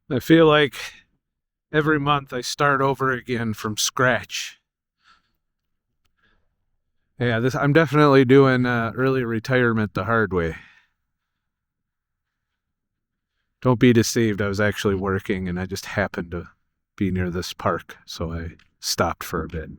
I feel like every month I start over again from scratch. Yeah, I'm definitely doing early retirement the hard way. Don't be deceived. I was actually working and I just happened to be near this park, so I stopped for a bit.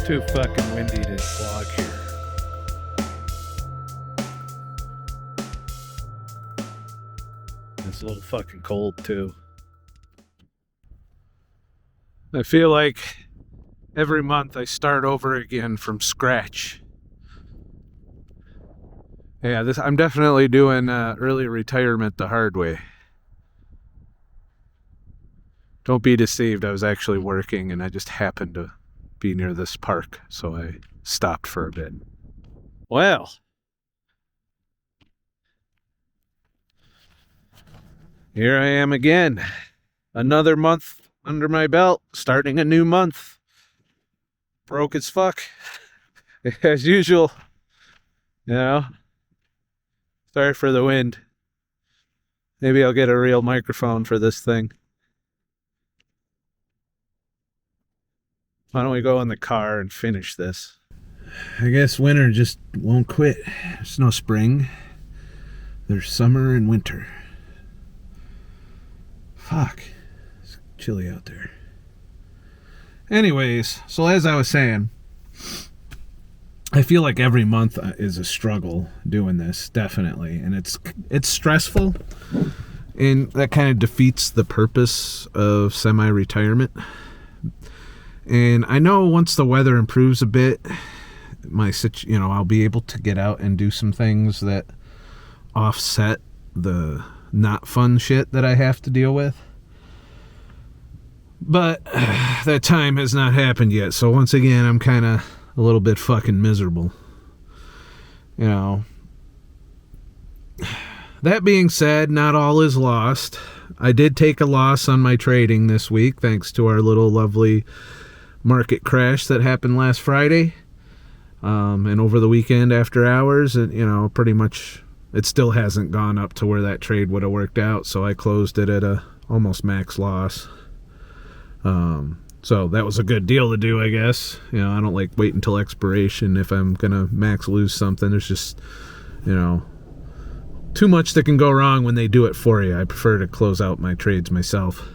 Too fucking windy to vlog here. It's a little fucking cold too. I feel like every month I start over again from scratch. Yeah, I'm definitely doing early retirement the hard way. Don't be deceived. I was actually working and I just happened to be near this park, so I stopped for a bit. Well, here I am again. Another month under my belt, starting a new month. Broke as fuck. As usual. You know? Sorry for the wind. Maybe I'll get a real microphone for this thing. Why don't we go in the car and finish this? I guess winter just won't quit. There's no spring. There's summer and winter. Fuck. It's chilly out there. Anyways, so as I was saying, I feel like every month is a struggle doing this, definitely. And it's stressful. And that kind of defeats the purpose of semi-retirement. And I know once the weather improves a bit, I'll be able to get out and do some things that offset the not fun shit that I have to deal with. But that time has not happened yet. So once again, I'm kind of a little bit fucking miserable. You know. That being said, not all is lost. I did take a loss on my trading this week, thanks to our little lovely market crash that happened last Friday. And over the weekend after hours, and pretty much it still hasn't gone up to where that trade would have worked out, so I closed it at a almost max loss. So that was a good deal to do, I guess. I don't like wait until expiration if I'm gonna max lose something. There's just too much that can go wrong when they do it for you. I prefer to close out my trades myself.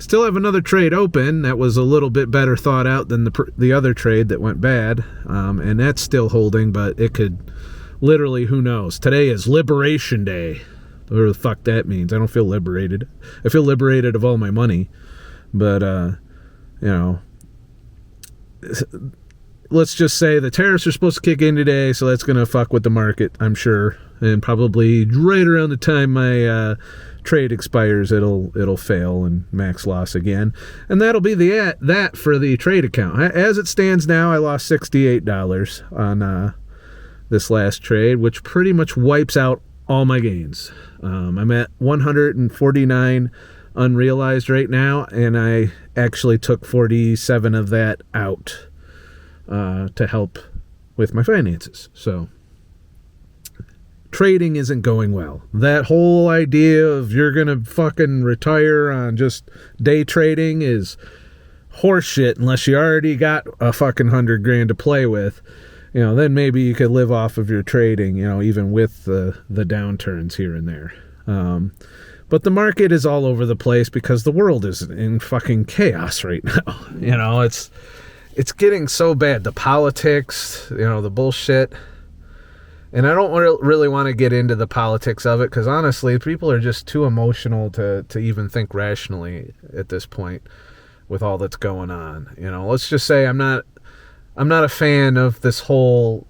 Still have another trade open that was a little bit better thought out than the other trade that went bad, and that's still holding, but it could literally, who knows. Today is Liberation Day. Whatever the fuck that means. I don't feel liberated. I feel liberated of all my money, but let's just say the tariffs are supposed to kick in today, so that's going to fuck with the market, I'm sure. And probably right around the time my trade expires, it'll fail and max loss again. And that'll be that for the trade account. As it stands now, I lost $68 on this last trade, which pretty much wipes out all my gains. I'm at 149 unrealized right now, and I actually took 47 of that out to help with my finances. So trading isn't going well. That whole idea of you're gonna fucking retire on just day trading is horseshit unless you already got a fucking $100,000 to play with. Then maybe you could live off of your trading, even with the downturns here and there. But the market is all over the place because the world is in fucking chaos right now. It's getting so bad. The politics, the bullshit. And I don't really want to get into the politics of it because honestly, people are just too emotional to even think rationally at this point with all that's going on. Let's just say I'm not a fan of this whole,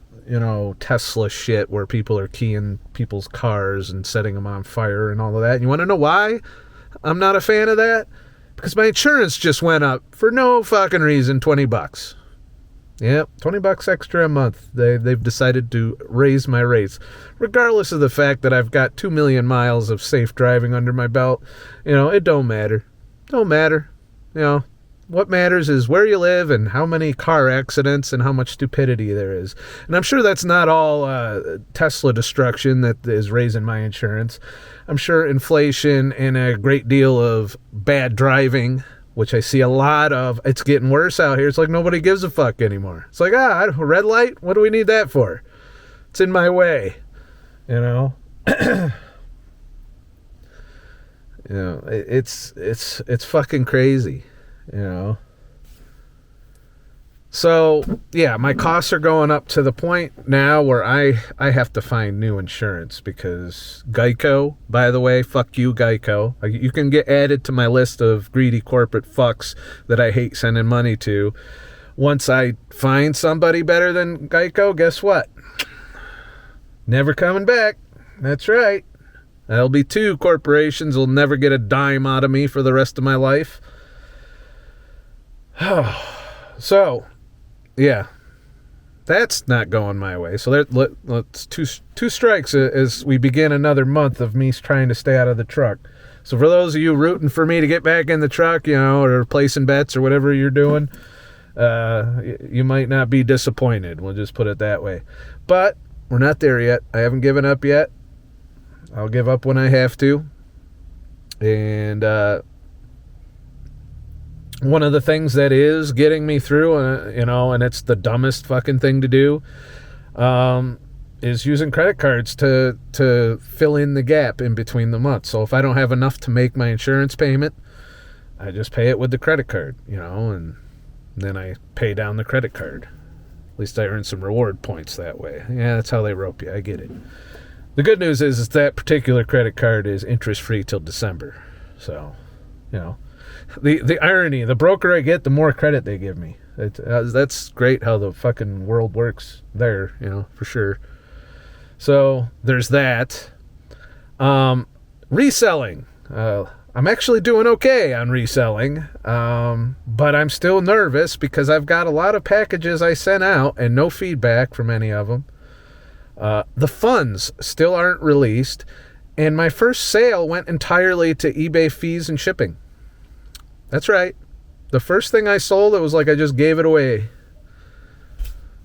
Tesla shit where people are keying people's cars and setting them on fire and all of that. And you want to know why I'm not a fan of that? Because my insurance just went up for no fucking reason, $20. Yep, $20 extra a month. They've decided to raise my rates, regardless of the fact that I've got 2 million miles of safe driving under my belt. It don't matter. Don't matter. What matters is where you live and how many car accidents and how much stupidity there is. And I'm sure that's not all Tesla destruction that is raising my insurance. I'm sure inflation and a great deal of bad driving, which I see a lot of. It's getting worse out here. It's like nobody gives a fuck anymore. It's like, red light? What do we need that for? It's in my way. It's fucking crazy. So yeah, my costs are going up to the point now where I have to find new insurance because Geico, by the way, fuck you, Geico. You can get added to my list of greedy corporate fucks that I hate sending money to. Once I find somebody better than Geico, guess what? Never coming back. That's right. That'll be 2 corporations will never get a dime out of me for the rest of my life. So, yeah, that's not going my way. So let's two strikes as we begin another month of me trying to stay out of the truck. So for those of you rooting for me to get back in the truck, or placing bets or whatever you're doing, you might not be disappointed. We'll just put it that way. But we're not there yet. I haven't given up yet. I'll give up when I have to. And one of the things that is getting me through, and it's the dumbest fucking thing to do, is using credit cards to fill in the gap in between the months. So if I don't have enough to make my insurance payment, I just pay it with the credit card, and then I pay down the credit card. At least I earn some reward points that way. Yeah, that's how they rope you. I get it. The good news is that particular credit card is interest-free till December. So, The irony, the broker I get, the more credit they give me. That's great how the fucking world works there, for sure. So there's that. Reselling. I'm actually doing okay on reselling, but I'm still nervous because I've got a lot of packages I sent out and no feedback from any of them. The funds still aren't released, and my first sale went entirely to eBay fees and shipping. That's right. The first thing I sold, it was like I just gave it away.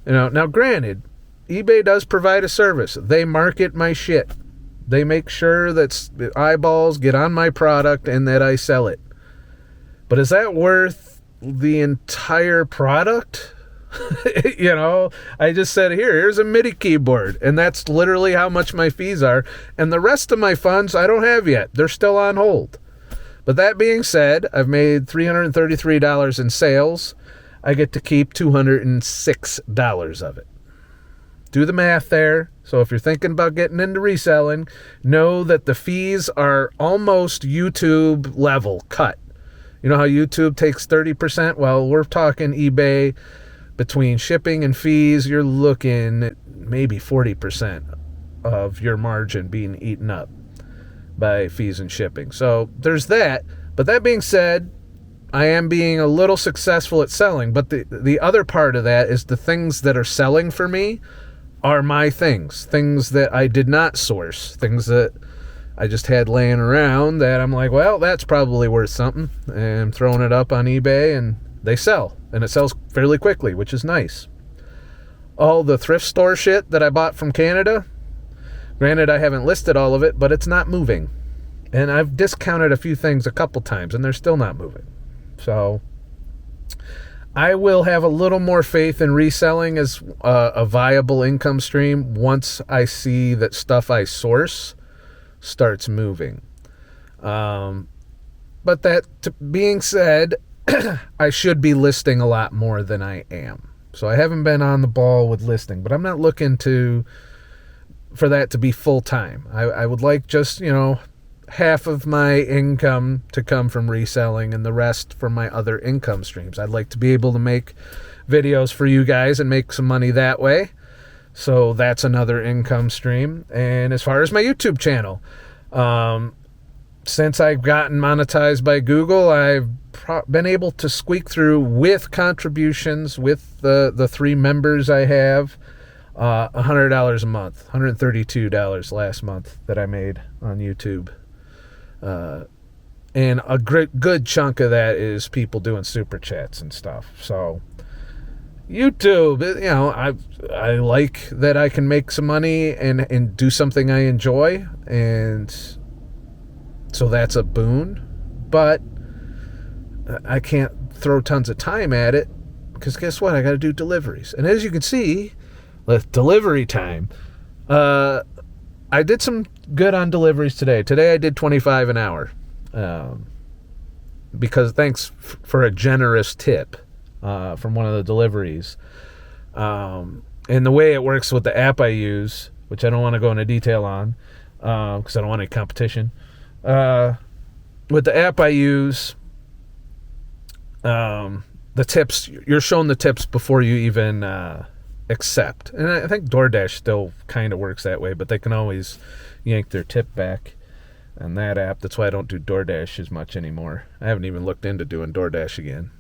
Now granted, eBay does provide a service. They market my shit. They make sure that eyeballs get on my product and that I sell it. But is that worth the entire product? I just said, here's a MIDI keyboard, and that's literally how much my fees are. And the rest of my funds I don't have yet. They're still on hold. But that being said, I've made $333 in sales. I get to keep $206 of it. Do the math there. So if you're thinking about getting into reselling, know that the fees are almost YouTube level cut. You know how YouTube takes 30%? Well, we're talking eBay between shipping and fees, you're looking at maybe 40% of your margin being eaten up by fees and shipping. So there's that. But that being said, I am being a little successful at selling. But the other part of that is the things that are selling for me are my things that I did not source, things that I just had laying around that I'm like, well, that's probably worth something, and I'm throwing it up on eBay, and they sell, and it sells fairly quickly, which is nice. All the thrift store shit that I bought from Canada, granted I haven't listed all of it, but it's not moving, and I've discounted a few things a couple times, and they're still not moving. So I will have a little more faith in reselling as a viable income stream once I see that stuff I source starts moving. But that being said, I should be listing a lot more than I am. So I haven't been on the ball with listing, but I'm not looking for that to be full time. I would like just, half of my income to come from reselling and the rest from my other income streams. I'd like to be able to make videos for you guys and make some money that way. So that's another income stream. And as far as my YouTube channel, since I've gotten monetized by Google, I've been able to squeak through with contributions with the 3 members I have, $100 a month, $132 last month that I made on YouTube. And a good chunk of that is people doing super chats and stuff. So YouTube, I like that I can make some money and do something I enjoy, and so that's a boon. But I can't throw tons of time at it because guess what? I got to do deliveries, and as you can see, with delivery time, I did some good on deliveries today. Today I did 25 an hour because thanks for a generous tip from one of the deliveries. And the way it works with the app I use, which I don't want to go into detail on because I don't want any competition. With the app I use, the tips, you're shown the tips before you even accept. And I think DoorDash still kind of works that way, but they can always yank their tip back on that app. That's why I don't do DoorDash as much anymore. I haven't even looked into doing DoorDash again,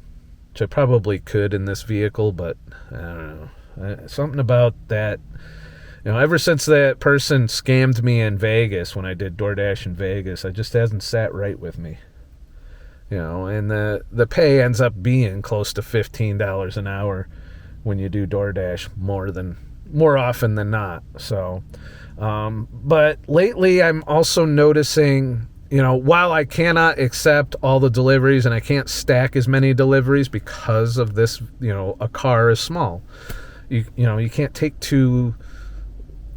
which I probably could in this vehicle, but I don't know. Something about that, ever since that person scammed me in Vegas when I did DoorDash in Vegas, it just hasn't sat right with me. And the pay ends up being close to $15 an hour when you do DoorDash more often than not. So, but lately I'm also noticing, while I cannot accept all the deliveries and I can't stack as many deliveries because of this, a car is small. You can't take 2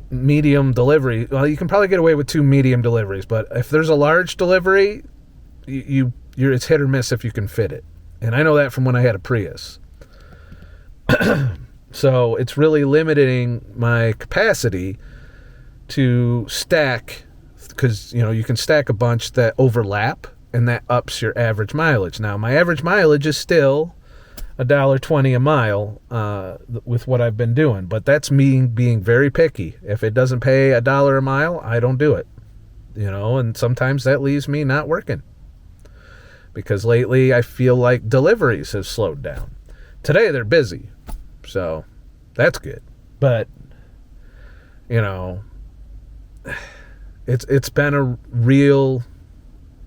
medium delivery. Well, you can probably get away with 2 medium deliveries, but if there's a large delivery, it's hit or miss if you can fit it. And I know that from when I had a Prius. So it's really limiting my capacity to stack because, you can stack a bunch that overlap and that ups your average mileage. Now, my average mileage is still $1.20 a mile with what I've been doing, but that's me being very picky. If it doesn't pay $1 a mile, I don't do it, and sometimes that leaves me not working because lately I feel like deliveries have slowed down. Today they're busy, so that's good. But, it's been a real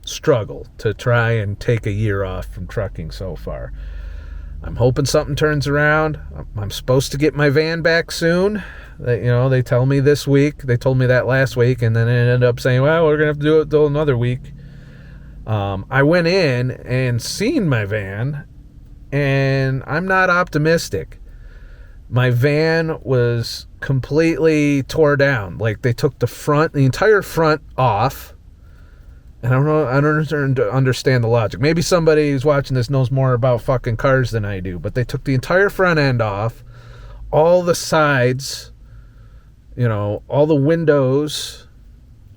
struggle to try and take a year off from trucking so far. I'm hoping something turns around. I'm supposed to get my van back soon. They tell me this week. They told me that last week, and then it ended up saying, well, we're going to have to do it till another week. I went in and seen my van, and I'm not optimistic. My van was completely tore down. Like, they took the entire front off. And I don't understand the logic. Maybe somebody who's watching this knows more about fucking cars than I do. But they took the entire front end off, all the sides, all the windows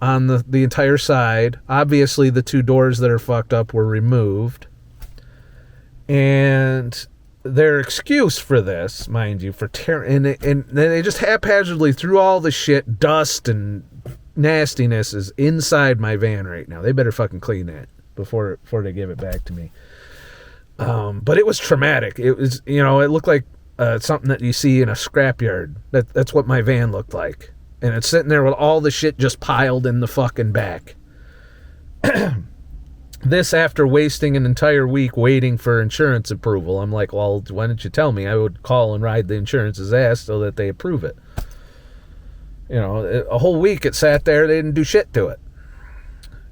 on the entire side. Obviously, the 2 doors that are fucked up were removed. And their excuse for this, mind you, for tearing, and they just haphazardly threw all the shit, dust and nastiness is inside my van right now. They better fucking clean that before they give it back to me. But it was traumatic. It was, it looked like something that you see in a scrapyard. That's what my van looked like. And it's sitting there with all the shit just piled in the fucking back. This after wasting an entire week waiting for insurance approval. I'm like, well, why didn't you tell me? I would call and ride the insurance's ass so that they approve it. A whole week it sat there. They didn't do shit to it.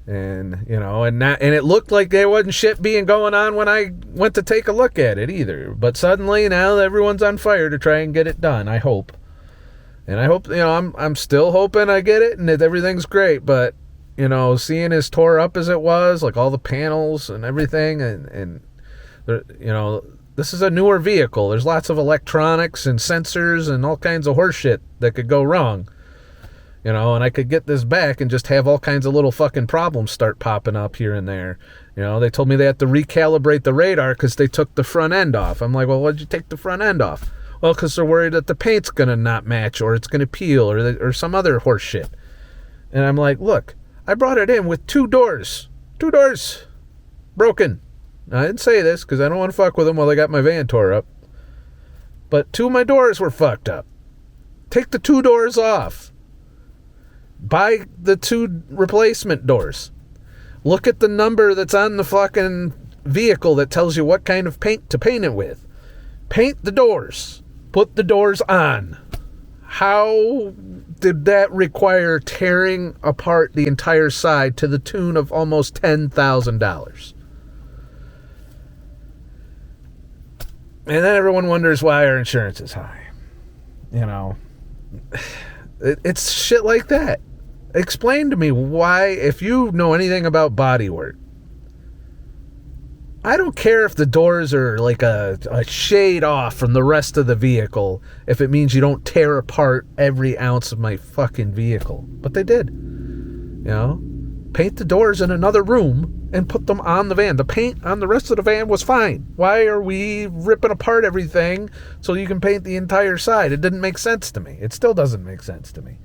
And, and it looked like there wasn't shit being going on when I went to take a look at it either. But suddenly now everyone's on fire to try and get it done, I hope. And I hope, I'm still hoping I get it and that everything's great. But, seeing as tore up as it was, like all the panels and everything, and this is a newer vehicle. There's lots of electronics and sensors and all kinds of horse shit that could go wrong. And I could get this back and just have all kinds of little fucking problems start popping up here and there. They told me they had to recalibrate the radar because they took the front end off. I'm like, well, why'd you take the front end off? Well, because they're worried that the paint's going to not match or it's going to peel or some other horse shit. And I'm like, look, I brought it in with two doors broken. Now, I didn't say this because I don't want to fuck with them while they got my van tore up. But two of my doors were fucked up. Take the two doors off. Buy the two replacement doors. Look at the number that's on the fucking vehicle that tells you what kind of paint to paint it with. Paint the doors. Put the doors on. How did that require tearing apart the entire side to the tune of almost $10,000? And then everyone wonders why our insurance is high. It's shit like that. Explain to me why, if you know anything about bodywork, I don't care if the doors are like a shade off from the rest of the vehicle if it means you don't tear apart every ounce of my fucking vehicle. But they did. Paint the doors in another room and put them on the van. The paint on the rest of the van was fine. Why are we ripping apart everything so you can paint the entire side? It didn't make sense to me. It still doesn't make sense to me.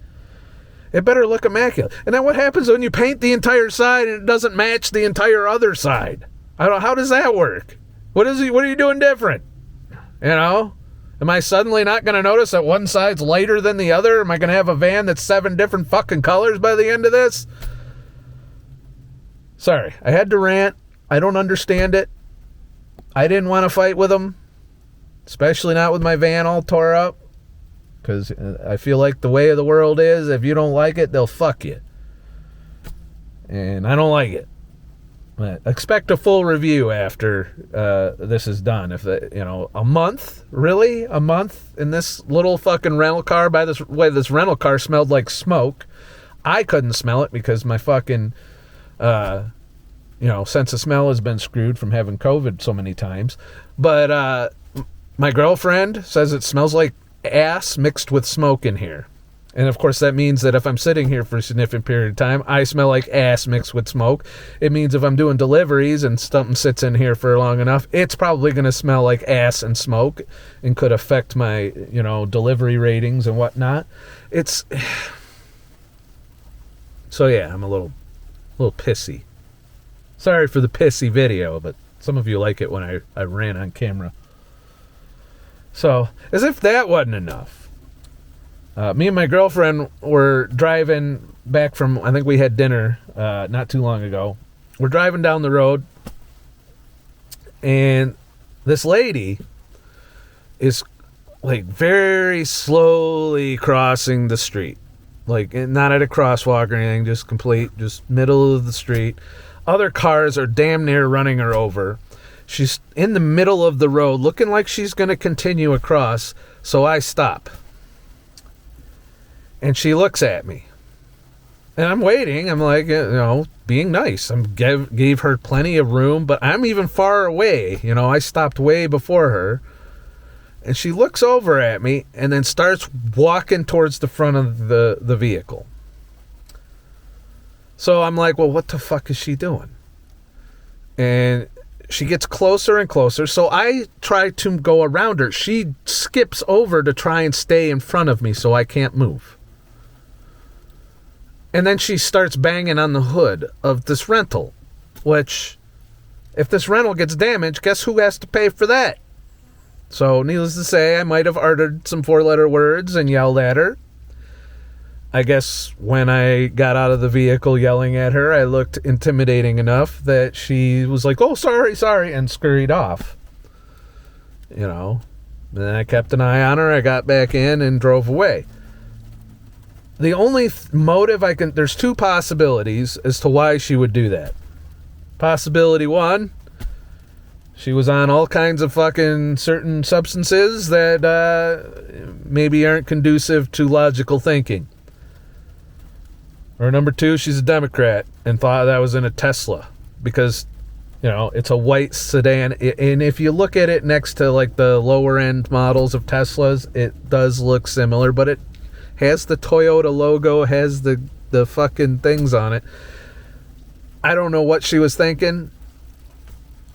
It better look immaculate. And then what happens when you paint the entire side and it doesn't match the entire other side? How does that work? What are you doing different? Am I suddenly not going to notice that one side's lighter than the other? Am I going to have a van that's 7 different fucking colors by the end of this? Sorry, I had to rant. I don't understand it. I didn't want to fight with them, especially not with my van all tore up, because I feel like the way of the world is, if you don't like it, they'll fuck you. And I don't like it. But expect a full review after this is done. If a month, really? A month in this little fucking rental car? By this way, this rental car smelled like smoke. I couldn't smell it because my fucking, sense of smell has been screwed from having COVID so many times. But my girlfriend says it smells like ass mixed with smoke in here. And of course that means that if I'm sitting here for a significant period of time, I smell like ass mixed with smoke. It means if I'm doing deliveries and something sits in here for long enough, it's probably going to smell like ass and smoke and could affect my, delivery ratings and whatnot. So yeah, I'm a little pissy. Sorry for the pissy video, but some of you like it when I ran on camera. So, as if that wasn't enough. Me and my girlfriend were driving back from, I think we had dinner not too long ago. We're driving down the road, and this lady is like very slowly crossing the street. Like, not at a crosswalk or anything, just middle of the street. Other cars are damn near running her over. She's in the middle of the road, looking like she's going to continue across, so I stop. And she looks at me. And I'm waiting. I'm like, being nice. I gave her plenty of room, but I'm even far away. I stopped way before her. And she looks over at me and then starts walking towards the front of the vehicle. So I'm like, well, what the fuck is she doing? And she gets closer and closer, so I try to go around her. She skips over to try and stay in front of me so I can't move. And then she starts banging on the hood of this rental, which, if this rental gets damaged, guess who has to pay for that? So, needless to say, I might have uttered some 4-letter words and yelled at her. I guess when I got out of the vehicle yelling at her, I looked intimidating enough that she was like, oh, sorry, and scurried off. You know, and then I kept an eye on her. I got back in and drove away. The only motive there's two possibilities as to why she would do that. Possibility one, she was on all kinds of fucking certain substances that maybe aren't conducive to logical thinking. Or number two, she's a Democrat and thought that was in a Tesla because, you know, it's a white sedan. And if you look at it next to like the lower end models of Teslas, it does look similar, but it has the Toyota logo, has the fucking things on it. I don't know what she was thinking.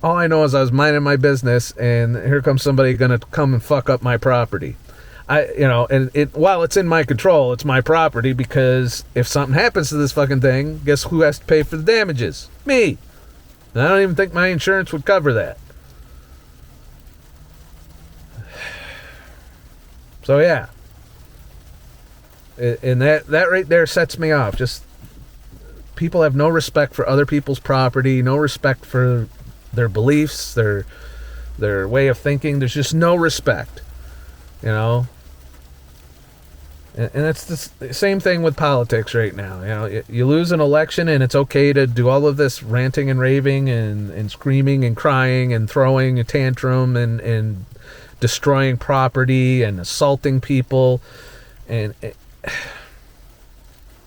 All I know is I was minding my business and here comes somebody gonna come and fuck up my property. While it's in my control, it's my property, because if something happens to this fucking thing, guess who has to pay for the damages? Me. And I don't even think my insurance would cover that. So yeah. And that right there sets me off. Just people have no respect for other people's property, no respect for their beliefs, their way of thinking. There's just no respect, you know. And it's the same thing with politics right now. You know, you lose an election and it's okay to do all of this ranting and raving and screaming and crying and throwing a tantrum and destroying property and assaulting people. And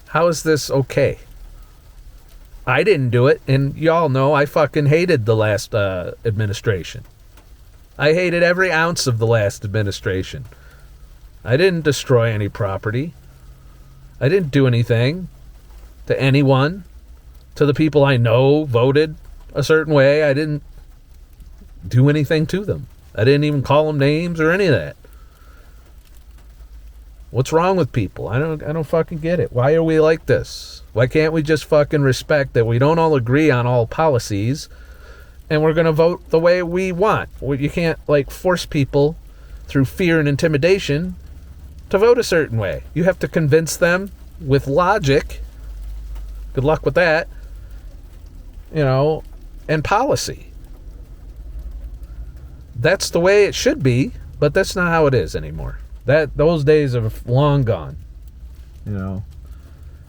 how is this okay? I didn't do it, and y'all know I fucking hated the last administration. I hated every ounce of the last administration. I didn't destroy any property. I didn't do anything to anyone. To the people I know voted a certain way, I didn't do anything to them. I didn't even call them names or any of that. What's wrong with people? I don't fucking get it. Why are we like this? Why can't we just fucking respect that we don't all agree on all policies and we're going to vote the way we want? You can't like force people through fear and intimidation to vote a certain way. You have to convince them with logic. Good luck with that. You know, and policy. That's the way it should be, but that's not how it is anymore. Those days are long gone. You know,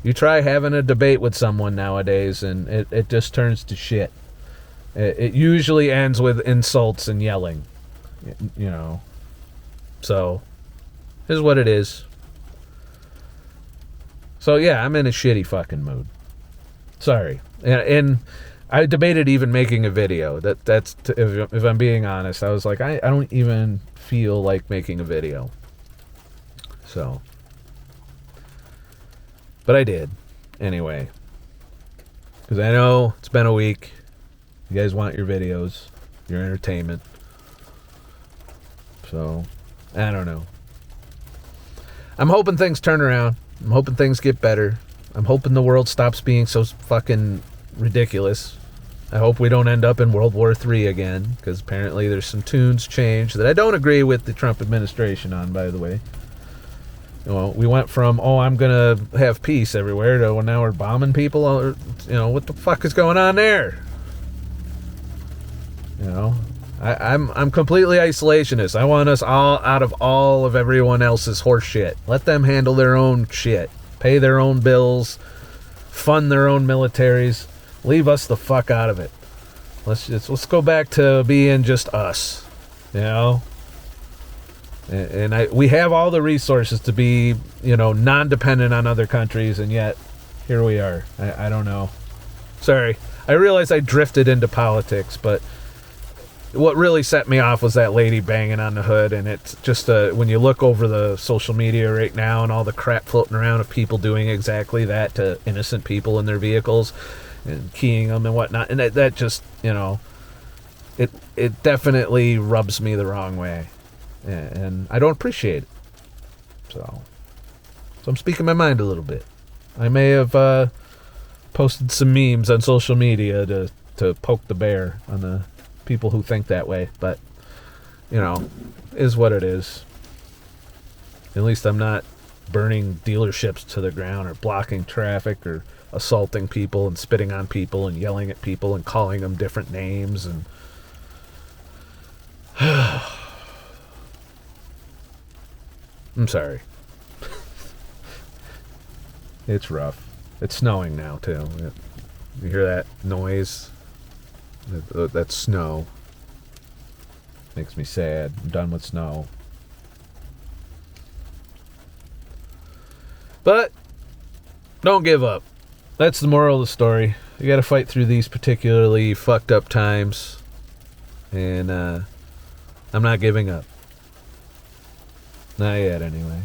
you try having a debate with someone nowadays and it just turns to shit. It usually ends with insults and yelling, you know. So, here's what it is. So yeah, I'm in a shitty fucking mood. Sorry. And I debated even making a video. If I'm being honest, I was like, I don't even feel like making a video. So, but I did anyway, because I know it's been a week. You guys want your videos, your entertainment. So, I don't know. I'm hoping things turn around. I'm hoping things get better. I'm hoping the world stops being so fucking ridiculous. I hope we don't end up in World War III again, because apparently there's some tunes changed that I don't agree with the Trump administration on, by the way. Well, we went from, I'm going to have peace everywhere, to now we're bombing people. Or, you know, what the fuck is going on there? You know, I'm completely isolationist. I want us all out of all of everyone else's horse shit. Let them handle their own shit. Pay their own bills. Fund their own militaries. Leave us the fuck out of it. Let's go back to being just us. You know? And we have all the resources to be, you know, non-dependent on other countries, and yet here we are. I don't know. Sorry. I realize I drifted into politics, but what really set me off was that lady banging on the hood, and it's just when you look over the social media right now and all the crap floating around of people doing exactly that to innocent people in their vehicles and keying them and whatnot, and that just, you know, it definitely rubs me the wrong way, and I don't appreciate it. So I'm speaking my mind a little bit. I may have posted some memes on social media to poke the bear on the people who think that way, but is what it is. At least I'm not burning dealerships to the ground or blocking traffic or assaulting people and spitting on people and yelling at people and calling them different names and I'm sorry. It's rough. It's snowing now too. You hear that noise? That's snow. Makes me sad. I'm done with snow. But don't give up. That's the moral of the story. You got to fight through these particularly fucked up times. And I'm not giving up. Not yet, anyway.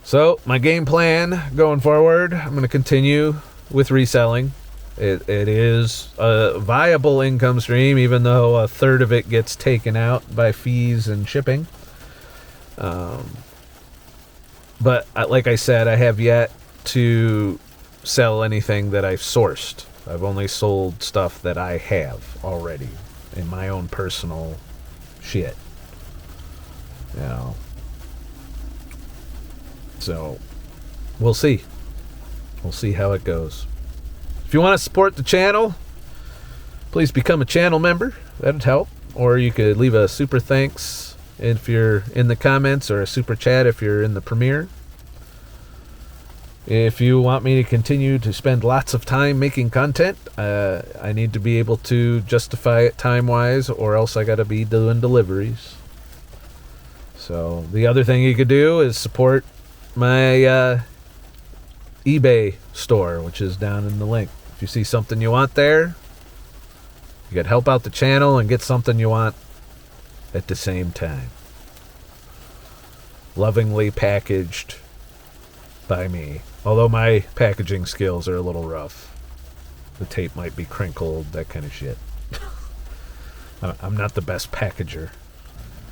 So, my game plan going forward, I'm going to continue with reselling. It is a viable income stream, even though a third of it gets taken out by fees and shipping. But like I said, I have yet to sell anything that I've sourced. I've only sold stuff that I have already in my own personal shit. So, we'll see. We'll see how it goes. If you want to support the channel, please become a channel member. That'd help. Or you could leave a super thanks if you're in the comments, or a super chat if you're in the premiere. If you want me to continue to spend lots of time making content, I need to be able to justify it time-wise, or else I got to be doing deliveries. So the other thing you could do is support my eBay store, which is down in the link. If you see something you want there, you could help out the channel and get something you want at the same time. Lovingly packaged by me. Although my packaging skills are a little rough. The tape might be crinkled, that kind of shit. I'm not the best packager.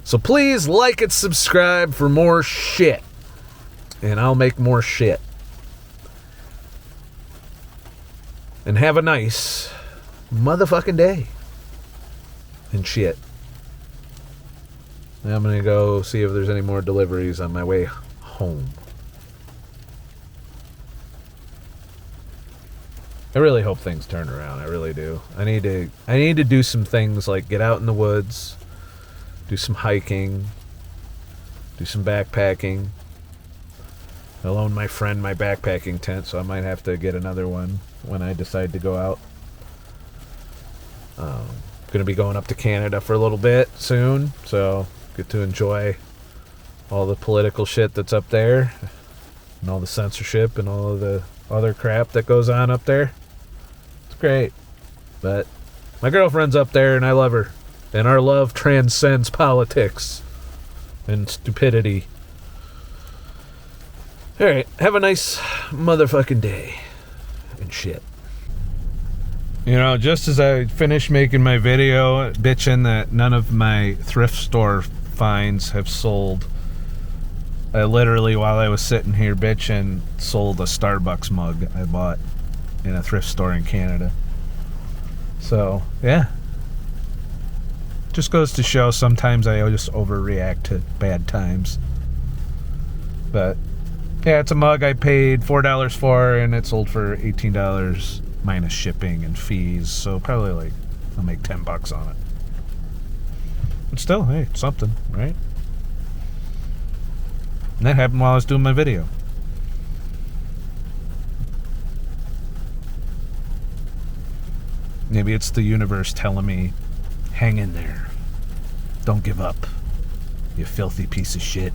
So please like and subscribe for more shit. And I'll make more shit. And have a nice motherfucking day. And shit. I'm going to go see if there's any more deliveries on my way home. I really hope things turn around. I really do. I need to do some things like get out in the woods, do some hiking, do some backpacking. I loaned my friend my backpacking tent, so I might have to get another one when I decide to go out. Going to be going up to Canada for a little bit soon, so get to enjoy all the political shit that's up there and all the censorship and all of the other crap that goes on up there. It's great. But my girlfriend's up there and I love her. And our love transcends politics and stupidity. Alright, have a nice motherfucking day and shit. Just as I finished making my video bitching that none of my thrift store finds have sold, I literally, while I was sitting here bitching, sold a Starbucks mug I bought in a thrift store in Canada. So, yeah. Just goes to show sometimes I just overreact to bad times. But, yeah, it's a mug I paid $4 for, and it sold for $18 minus shipping and fees. So probably I'll make $10 on it. But still, hey, it's something, right? And that happened while I was doing my video. Maybe it's the universe telling me, hang in there. Don't give up, you filthy piece of shit.